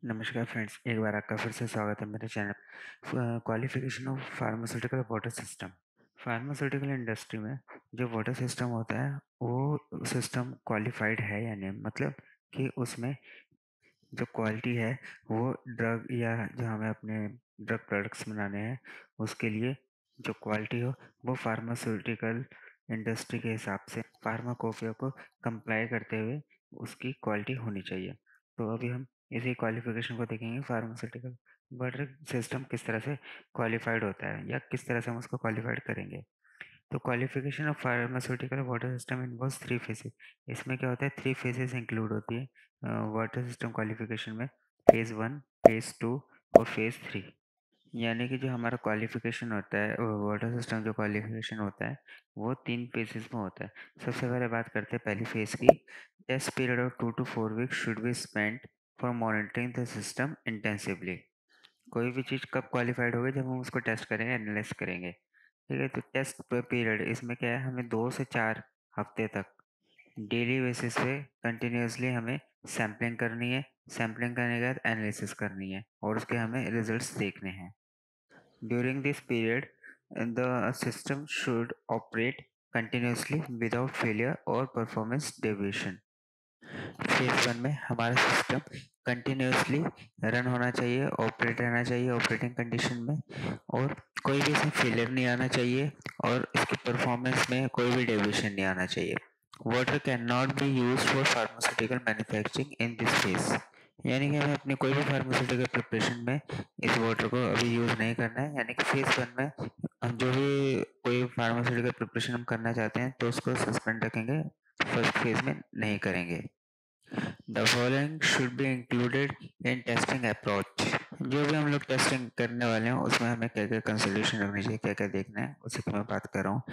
नमस्कार फ्रेंड्स, एक बार आपका फिर से स्वागत है मेरे channel qualification of pharmaceutical water system. Pharmaceutical industry में जो वाटर सिस्टम होता है वो सिस्टम क्वालिफाइड है या नहीं, मतलब कि उसमें जो क्वालिटी है वो ड्रग या जो हमें अपने ड्रग प्रोडक्ट्स बनाने हैं उसके लिए जो क्वालिटी हो वो फार्मास्यूटिकल इंडस्ट्री के हिसाब से फार्माकोपिया को कंप्लाई करते हुए उसकी क्वालिटी होनी चाहिए। तो अभी हम इसी क्वालिफिकेशन को देखेंगे, फार्मास्यूटिकल वाटर सिस्टम किस तरह से क्वालिफाइड होता है या किस तरह से हम उसको क्वालिफाइड करेंगे। तो qualification of pharmaceutical water system involves three phases. इसमें क्या होता है, थ्री फेजेस इंक्लूड होती है वाटर सिस्टम क्वालिफिकेशन में। फेज वन, फेज टू और फेज थ्री। यानी कि जो हमारा क्वालिफिकेशन होता है वाटर सिस्टम जो क्वालिफिकेशन होता है वो तीन फेजेस में होता है। सबसे पहले बात करते हैं पहली फेज की। Test period of 2 to 4 weeks should be spent for monitoring the system intensively. कोई भी चीज़ कब क्वालिफाइड होगी, जब हम उसको टेस्ट करेंगे, एनालाइज करेंगे। ठीक है, तो टेस्ट पीरियड इसमें क्या है, हमें 2 से 4 हफ्ते तक डेली बेसिस पे कंटिन्यूसली हमें सैम्पलिंग करनी है। सैम्पलिंग करने के बाद एनालिसिस करनी है और उसके हमें रिजल्ट्स देखने हैं। During this period the system should operate continuously without failure और परफॉर्मेंस डेविएशन। फेज वन में हमारा सिस्टम कंटिन्यूसली रन होना चाहिए, ऑपरेट रहना चाहिए ऑपरेटिंग कंडीशन में, और कोई भी इसमें फेलियर नहीं आना चाहिए और इसकी परफॉर्मेंस में कोई भी डेविएशन नहीं आना चाहिए। Water can not be use for pharmaceutical manufacturing in this phase. यानी कि हमें अपनी कोई भी फार्मास्यूटिकल प्रिपरेशन में इस वाटर को अभी यूज़ नहीं करना है। यानी कि फेज वन में हम जो भी कोई फार्मास्यूटिकल प्रिपरेशन हम करना चाहते हैं तो उसको सस्पेंड रखेंगे, फर्स्ट फेज में नहीं करेंगे। The following should be included in testing approach। जो भी हम लोग टेस्टिंग करने वाले हैं उसमें हमें क्या क्या कंसिडरेशन रखनी चाहिए, क्या क्या देखना है, उसी की मैं बात कर रहा हूँ।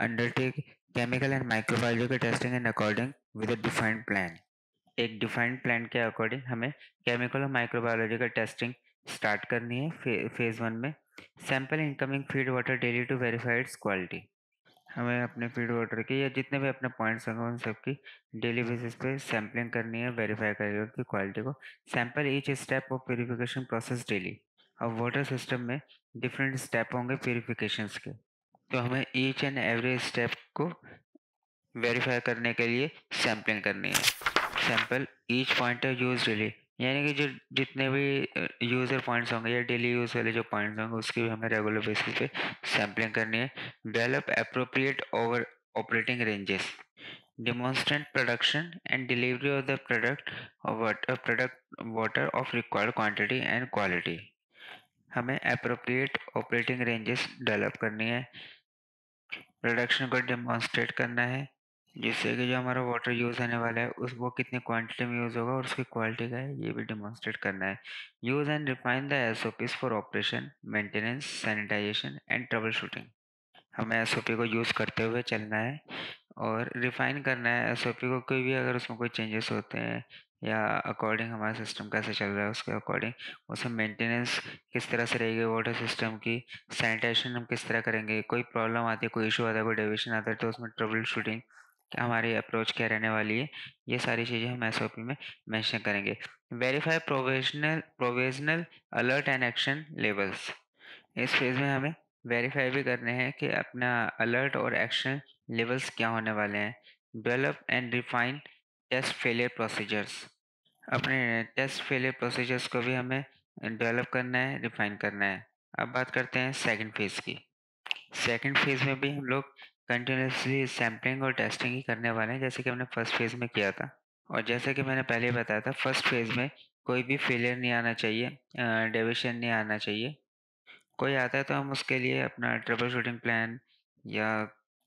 Undertake chemical and microbiological testing in according with a defined plan. एक डिफाइंड प्लान के अकॉर्डिंग हमें केमिकल और माइक्रोबायोलॉजिकल टेस्टिंग स्टार्ट करनी है फेज वन में। Sample incoming feed water daily to verify its quality. हमें अपने फीड वाटर की या जितने भी अपने पॉइंट्स होंगे उन सब की डेली बेसिस पे सैम्पलिंग करनी है, वेरीफाई करनी है उनकी क्वालिटी को। Sample each step of purification process daily. अब वाटर सिस्टम में डिफरेंट स्टेप होंगे प्यूरिफिकेशंस के, तो हमें ईच एंड एवरी स्टेप को वेरीफाई करने के लिए सैम्पलिंग करनी है। Sample each point use daily, यानी कि जो जितने भी यूज़र पॉइंट्स होंगे या डेली यूज़ वाले जो पॉइंट्स होंगे उसकी भी हमें रेगुलर बेसिस पे सैम्पलिंग करनी है। Develop appropriate over operating ranges. Demonstrate production and delivery of the product water of required quantity and quality। हमें appropriate operating ranges डेवलप करनी है, प्रोडक्शन को डेमोन्स्ट्रेट करना है, जिससे कि जो हमारा वाटर यूज़ होने वाला है उस वो कितनी क्वांटिटी में यूज़ होगा और उसकी क्वालिटी का है, ये भी डेमोन्स्ट्रेट करना है। Use and refine the SOPs for operation, maintenance, sanitisation and trouble shooting. हमें एसओपी को यूज़ करते हुए चलना है और रिफाइन करना है एसओपी को। कोई भी अगर उसमें कोई चेंजेस होते हैं या अकॉर्डिंग हमारा सिस्टम कैसे चल रहा है उसके अकॉर्डिंग उसमें मेंटेनेंस किस तरह से रहेगी वाटर सिस्टम की, सैनिटाइजेशन हम किस तरह करेंगे, कोई प्रॉब्लम आती है, कोई इशू आता है, कोई डेविएशन आता है तो उसमें ट्रबल शूटिंग क्या हमारी अप्रोच क्या रहने वाली है, ये सारी चीज़ें हम एसओपी में मेंशन करेंगे। Verify provisional alert and action levels. इस फेज में हमें वेरीफाई भी करने हैं कि अपना अलर्ट और एक्शन लेवल्स क्या होने वाले हैं। Develop and refine test failure procedures. अपने टेस्ट फेलियर प्रोसीजर्स को भी हमें डेवलप करना है, रिफाइन करना है। अब बात करते हैं सेकंड फेज की। सेकंड फेज में भी हम लोग कंटिन्यूसली सैम्पलिंग और टेस्टिंग ही करने वाले हैं, जैसे कि हमने फर्स्ट फेज में किया था। और जैसे कि मैंने पहले बताया था, फर्स्ट फेज में कोई भी फेलियर नहीं आना चाहिए, डेविएशन नहीं आना चाहिए। कोई आता है तो हम उसके लिए अपना ट्रबल शूटिंग प्लान या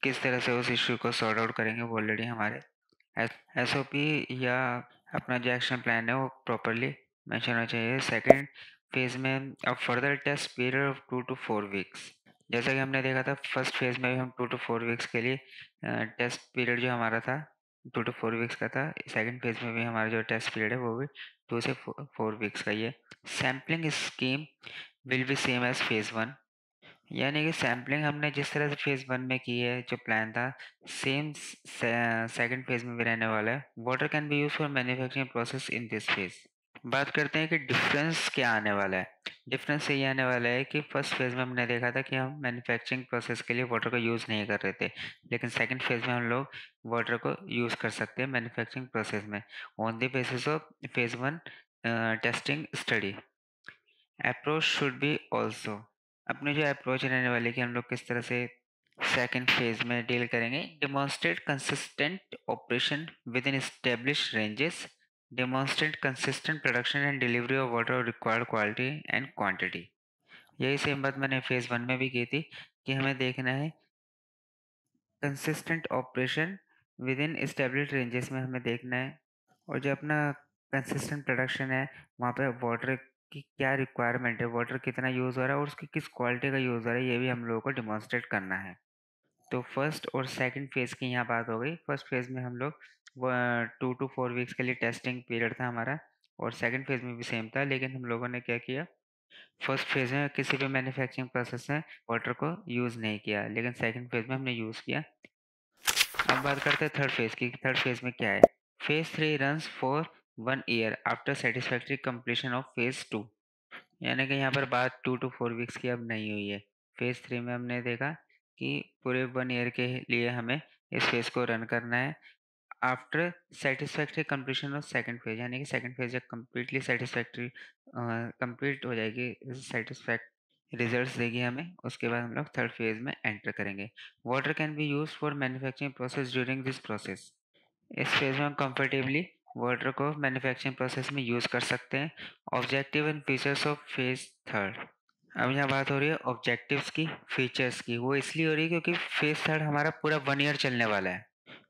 किस तरह से उस इश्यू को सॉर्ट आउट करेंगे वो ऑलरेडी हमारे एसओपी या अपना जो एक्शन प्लान है वो प्रॉपरली मेंशन होना चाहिए। सेकंड फेज में अब further test period of 2 to 4 weeks। जैसा कि हमने देखा था फर्स्ट फेज में भी हम 2 to 4 weeks के लिए टेस्ट पीरियड जो हमारा था 2 to 4 weeks का था। सेकंड फेज में भी हमारा जो टेस्ट पीरियड है वो भी 2 से 4 weeks का ही है। Sampling scheme will be same as phase one. यानी कि सैम्पलिंग हमने जिस तरह से फेज वन में की है जो प्लान था सेम सेकंड फेज में भी रहने वाला है। Water can be use for manufacturing process in this phase. बात करते हैं कि डिफरेंस क्या आने वाला है। डिफरेंस यही आने वाला है कि फर्स्ट फेज़ में हमने देखा था कि हम मैन्युफैक्चरिंग प्रोसेस के लिए वाटर को यूज़ नहीं कर रहे थे। लेकिन सेकंड फेज़ में हम लोग वाटर को यूज़ कर सकते हैं मैन्युफैक्चरिंग प्रोसेस में on the basis of phase 1 testing study. Approach should be also, अपनी जो अप्रोच रहने वाली है कि हम लोग किस तरह से सेकंड फेज में डील करेंगे। Demonstrate consistent operation with in establish ranges, demonstrate consistent production and delivery of water of required quality and quantity. यही सेम बात मैंने फेज 1 में भी की थी कि हमें देखना है consistent operation with in establish ranges में हमें देखना है, और जो अपना कंसिस्टेंट प्रोडक्शन है वहाँ पे वाटर की क्या रिक्वायरमेंट है, वाटर कितना यूज़ हो रहा है और उसकी किस क्वालिटी का यूज़ हो रहा है, ये भी हम लोगों को डिमॉन्स्ट्रेट करना है। तो फर्स्ट और सेकंड फेज़ की यहाँ बात हो गई। फर्स्ट फेज़ में हम लोग 2 टू 4 वीक्स के लिए टेस्टिंग पीरियड था हमारा, और सेकंड फेज़ में भी सेम था, लेकिन हम लोगों ने क्या किया, फर्स्ट फेज़ में किसी भी मैन्युफैक्चरिंग प्रोसेस में वाटर को यूज़ नहीं किया, लेकिन सेकंड फेज़ में हमने यूज़ किया। अब बात करते हैं थर्ड फेज़ की। थर्ड फेज़ में क्या है? Phase 3 runs for 1 year after satisfactory completion of phase 2। यानी कि यहाँ पर बात 2 टू 4 वीक्स की अब नहीं हुई है। फेज़ 3 में हमने देखा कि पूरे 1 ईयर के लिए हमें इस फेज़ को रन करना है after satisfactory completion of second phase. यानी कि सेकंड फेज़ जब कंप्लीटली सैटिस्फैक्टरी कंप्लीट हो जाएगी, सैटिस्फैक्ट रिजल्ट्स देगी हमें, उसके बाद हम लोग थर्ड फेज़ में एंटर करेंगे। Water can be used for manufacturing process during this process. इस फेज़ में हम कंफर्टेबली वाटर को मैन्युफैक्चरिंग प्रोसेस में यूज़ कर सकते हैं। Objective and features of phase third. अब यहाँ बात हो रही है ऑब्जेक्टिव्स की, फीचर्स की। वो इसलिए हो रही है क्योंकि फेज़ थर्ड हमारा पूरा 1 ईयर चलने वाला है।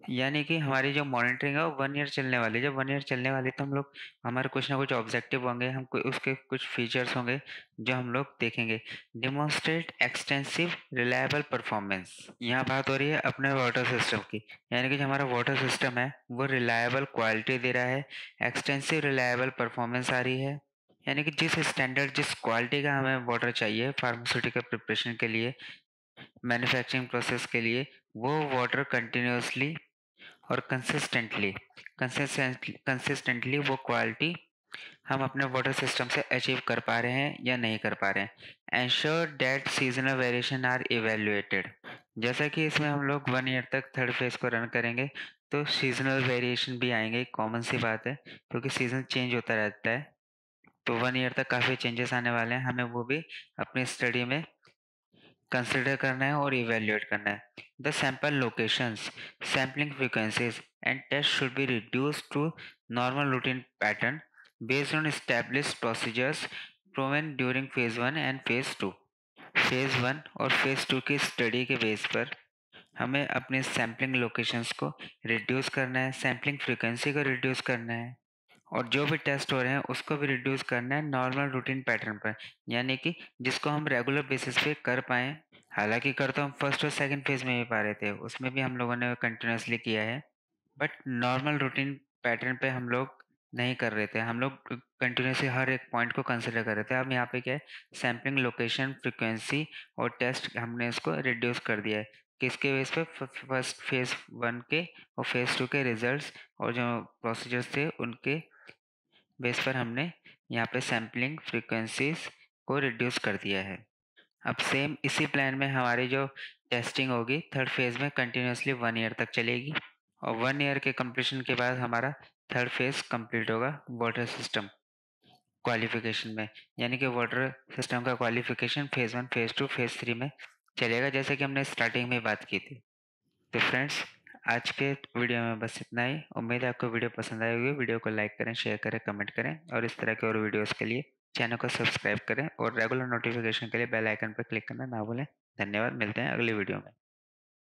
यानी कि हमारी जो मॉनिटरिंग है वो 1 ईयर चलने वाली है। जब 1 ईयर चलने वाली है तो हम लोग, हमारे कुछ ना कुछ ऑब्जेक्टिव होंगे, हम कोई उसके कुछ फीचर्स होंगे जो हम लोग देखेंगे। Demonstrate extensive reliable performance. यहाँ बात हो रही है अपने वाटर सिस्टम की। यानी कि जो हमारा वाटर सिस्टम है वो रिलायबल क्वालिटी दे रहा है, एक्सटेंसिव रिलायबल परफॉर्मेंस आ रही है। यानी कि जिस स्टैंडर्ड, जिस क्वालिटी का हमें वाटर चाहिए फार्मास्यूटिकल प्रिपरेशन के लिए, मैन्युफैक्चरिंग प्रोसेस के लिए, वो वाटर कंटिन्यूअसली और कंसिस्टेंटली वो क्वालिटी हम अपने वाटर सिस्टम से अचीव कर पा रहे हैं या नहीं कर पा रहे हैं। Ensure that seasonal variation are evaluated. जैसा कि इसमें हम लोग 1 ईयर तक थर्ड फेज को रन करेंगे तो सीजनल वेरिएशन भी आएंगे, कॉमन सी बात है क्योंकि सीजन चेंज होता रहता है। तो 1 ईयर तक काफ़ी चेंजेस आने वाले हैं, हमें वो भी अपनी स्टडी में कंसिडर करना है और इवेल्युएट करना है। The sample locations, sampling frequencies and test should be reduced to normal routine pattern based on established procedures proven during phase 1 and phase 2। Phase 1 और फेज 2 की स्टडी के बेस पर हमें अपने सैम्पलिंग लोकेशंस को रिड्यूस करना है, सैम्पलिंग फ्रीक्वेंसी को रिड्यूस करना है, और जो भी टेस्ट हो रहे हैं उसको भी रिड्यूस करना है नॉर्मल रूटीन पैटर्न पर। यानी कि जिसको हम रेगुलर बेसिस पे कर पाएँ। हालाँकि कर तो हम फर्स्ट और सेकंड फेज़ में ही पा रहे थे, उसमें भी हम लोगों ने कंटिन्यूअसली किया है। बट नॉर्मल रूटीन पैटर्न पे हम लोग नहीं कर रहे थे, हम लोग कंटिन्यूअसली हर एक पॉइंट को कंसिडर कर रहे थे। अब यहाँ पे क्या है, सैम्पलिंग लोकेशन, फ्रीक्वेंसी और टेस्ट हमने इसको रिड्यूस कर दिया है। किसके बेस पे? फर्स्ट फेज़ 1 के और फेज़ 2 के रिजल्ट्स और जो प्रोसीजर्स थे उनके बेस पर हमने यहाँ पे सैम्पलिंग फ्रीक्वेंसीज को रिड्यूस कर दिया है। अब सेम इसी प्लान में हमारी जो टेस्टिंग होगी थर्ड फेज़ में कंटिन्यूअसली 1 ईयर तक चलेगी, और 1 ईयर के कंप्लीशन के बाद हमारा थर्ड फेज़ कंप्लीट होगा वाटर सिस्टम क्वालिफिकेशन में। यानी कि वाटर सिस्टम का क्वालिफिकेशन फेज़ 1, फेज़ 2, फेज़ 3 में चलेगा, जैसे कि हमने स्टार्टिंग में बात की थी। तो फ्रेंड्स, आज के वीडियो में बस इतना ही। उम्मीद है आपको वीडियो पसंद आई होगी। वीडियो को लाइक करें, शेयर करें, कमेंट करें, और इस तरह के और वीडियोस के लिए चैनल को सब्सक्राइब करें और रेगुलर नोटिफिकेशन के लिए बेल आइकन पर क्लिक करना ना भूलें। धन्यवाद, मिलते हैं अगली वीडियो में।